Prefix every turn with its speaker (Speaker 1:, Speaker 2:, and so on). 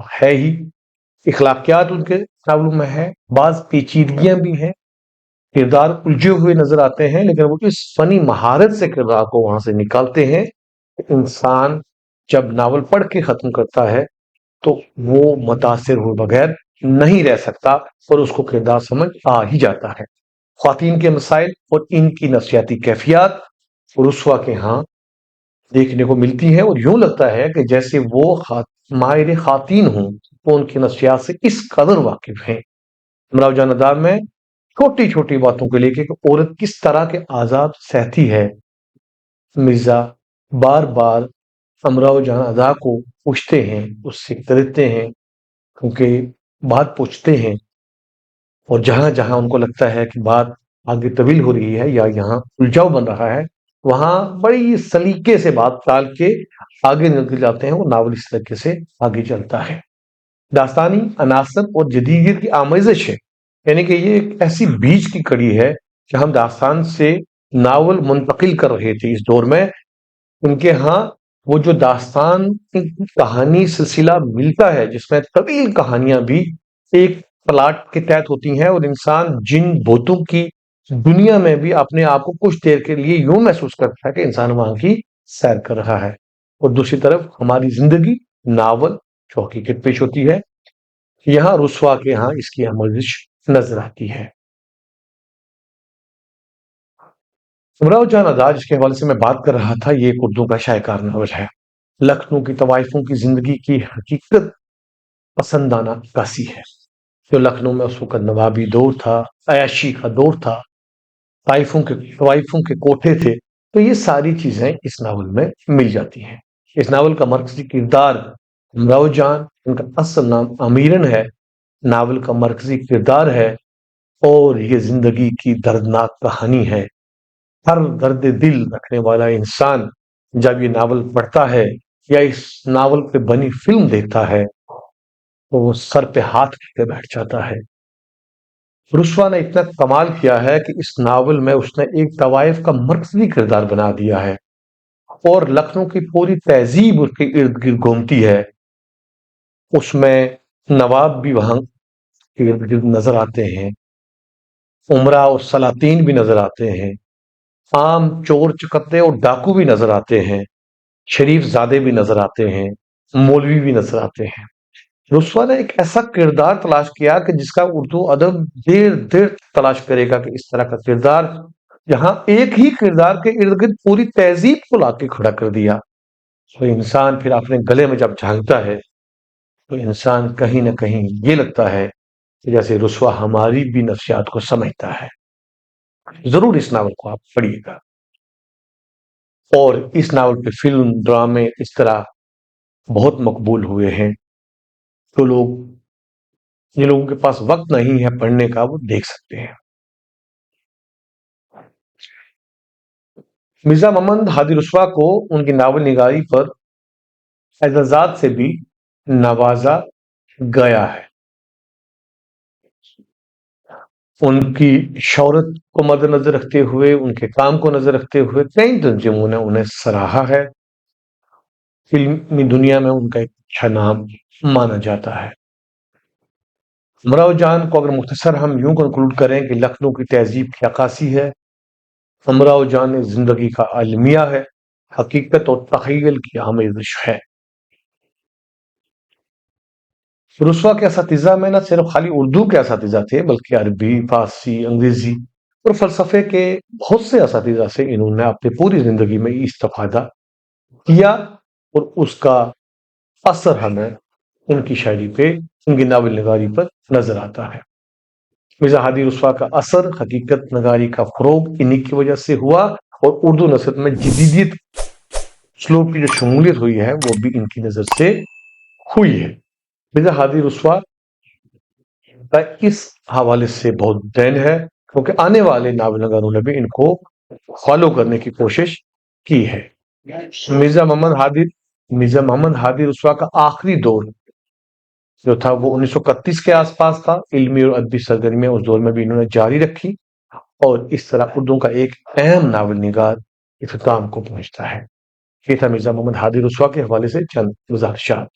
Speaker 1: ہے ہی، اخلاقیات ان کے ناولوں میں ہے، بعض پیچیدگیاں بھی ہیں، کردار الجھے ہوئے نظر آتے ہیں، لیکن وہ اس فنی مہارت سے کردار کو وہاں سے نکالتے ہیں کہ انسان جب ناول پڑھ کے ختم کرتا ہے تو وہ متاثر ہوئے بغیر نہیں رہ سکتا اور اس کو کردار سمجھ آ ہی جاتا ہے۔ خواتین کے مسائل اور ان کی نفسیاتی کیفیات رسوا کے ہاں دیکھنے کو ملتی ہیں، اور یوں لگتا ہے کہ جیسے وہ ماہر خواتین ہوں، وہ ان کی نفسیات سے اس قدر واقف ہیں۔ امراؤ جان ادا میں چھوٹی چھوٹی باتوں کو لے کے کہ عورت کس طرح کے عذاب سہتی ہے، مرزا بار بار امراؤ جان ادا کو پوچھتے ہیں، اس سے کرتے ہیں، کیونکہ بات پوچھتے ہیں، اور جہاں جہاں ان کو لگتا ہے کہ بات آگے طویل ہو رہی ہے یا یہاں الجھاؤ بن رہا ہے، وہاں بڑی سلیقے سے بات ٹال کے آگے نکل جاتے ہیں، وہ ناول اس طریقے سے آگے چلتا ہے۔ داستانی عناصر اور جدیدیت کی آمیزش ہے، یعنی کہ یہ ایک ایسی بیچ کی کڑی ہے کہ ہم داستان سے ناول منتقل کر رہے تھے اس دور میں، ان کے ہاں وہ جو داستان کہانی سلسلہ ملتا ہے جس میں طویل کہانیاں بھی ایک پلاٹ کے تحت ہوتی ہیں، اور انسان جن بوتوں کی دنیا میں بھی اپنے آپ کو کچھ دیر کے لیے یوں محسوس کرتا ہے کہ انسان وہاں کی سیر کر رہا ہے، اور دوسری طرف ہماری زندگی ناول جو حقیقت پیش ہوتی ہے، یہاں رسوا کے ہاں اس کی آمیزش نظر آتی ہے۔ امراؤ جان ادا جس کے حوالے سے میں بات کر رہا تھا، یہ ایک اردو کا شاہکار ناول ہے۔ لکھنؤ کی طوائفوں کی زندگی کی حقیقت پسندانہ عکاسی ہے۔ جو لکھنؤ میں اس وقت نوابی دور تھا، عیاشی کا دور تھا، طوائفوں کے کوٹھے تھے، تو یہ ساری چیزیں اس ناول میں مل جاتی ہیں۔ اس ناول کا مرکزی کردار امراؤ جان، ان کا اصل نام امیرن ہے، ناول کا مرکزی کردار ہے، اور یہ زندگی کی دردناک کہانی ہے۔ ہر درد دل رکھنے والا انسان جب یہ ناول پڑھتا ہے یا اس ناول پہ بنی فلم دیکھتا ہے تو وہ سر پہ ہاتھ رکھ کے بیٹھ جاتا ہے۔ رسوا نے اتنا کمال کیا ہے کہ اس ناول میں اس نے ایک طوائف کا مرکزی کردار بنا دیا ہے، اور لکھنؤ کی پوری تہذیب اس کے ارد گرد گھومتی ہے۔ اس میں نواب بھی وہاں ارد گرد نظر آتے ہیں، امراء اور سلاطین بھی نظر آتے ہیں، عام چور چکتے اور ڈاکو بھی نظر آتے ہیں، شریف زادے بھی نظر آتے ہیں، مولوی بھی نظر آتے ہیں۔ رسوا نے ایک ایسا کردار تلاش کیا کہ جس کا اردو ادب دیر دیر تلاش کرے گا کہ اس طرح کا کردار، جہاں ایک ہی کردار کے ارد گرد پوری تہذیب کو لا کے کھڑا کر دیا، تو انسان پھر اپنے گلے میں جب جھانکتا ہے تو انسان کہیں نہ کہیں یہ لگتا ہے کہ جیسے رسوا ہماری بھی نفسیات کو سمجھتا ہے۔ ضرور اس ناول کو آپ پڑھیے گا، اور اس ناول پہ فلم ڈرامے اس طرح بہت مقبول ہوئے ہیں، تو لوگ جن لوگوں کے پاس وقت نہیں ہے پڑھنے کا وہ دیکھ سکتے ہیں۔ مرزا محمد ہادی رسوا کو ان کی ناول نگاری پر اعزازات سے بھی نوازا گیا ہے۔ ان کی شہرت کو مد نظر رکھتے ہوئے، ان کے کام کو نظر رکھتے ہوئے کئی تنظیموں نے انہیں سراہا ہے۔ فلمی دنیا میں ان کا ایک اچھا نام مانا جاتا ہے۔ امراؤ جان کو اگر مختصر ہم یوں کنکلوڈ کریں کہ لکھنؤ کی تہذیب کی عکاسی ہے، امراؤ جان زندگی کا المیہ ہے، حقیقت اور تخیل کی آمیزش ہے۔ رسوا کے اساتذہ میں نہ صرف خالی اردو کے اساتذہ تھے، بلکہ عربی، فارسی، انگریزی اور فلسفے کے بہت سے اساتذہ سے انہوں نے اپنی پوری زندگی میں استفادہ کیا، اور اس کا اثر ہمیں ان کی شاعری پہ، ان کی ناول نگاری پر نظر آتا ہے۔ مرزا ہادی رسوا کا اثر حقیقت نگاری کا فروغ انہی کی وجہ سے ہوا، اور اردو نثر میں جدیدیت اسلوب کی جو شمولیت ہوئی ہے وہ بھی ان کی نظر سے ہوئی ہے۔ مرزا ہادی رسوا کا اس حوالے سے بہت دین ہے، کیونکہ آنے والے ناول نگاروں نے بھی ان کو فالو کرنے کی کوشش کی ہے۔ مرزا محمد ہادی رسوا کا آخری دور جو تھا وہ 1931 کے آس پاس تھا۔ علمی اور ادبی سرگرمیاں اس دور میں بھی انہوں نے جاری رکھی، اور اس طرح اردو کا ایک اہم ناول نگار اختتام کو پہنچتا ہے۔ یہ تھا مرزا محمد ہادی رسوا کے حوالے سے چند گزارشات۔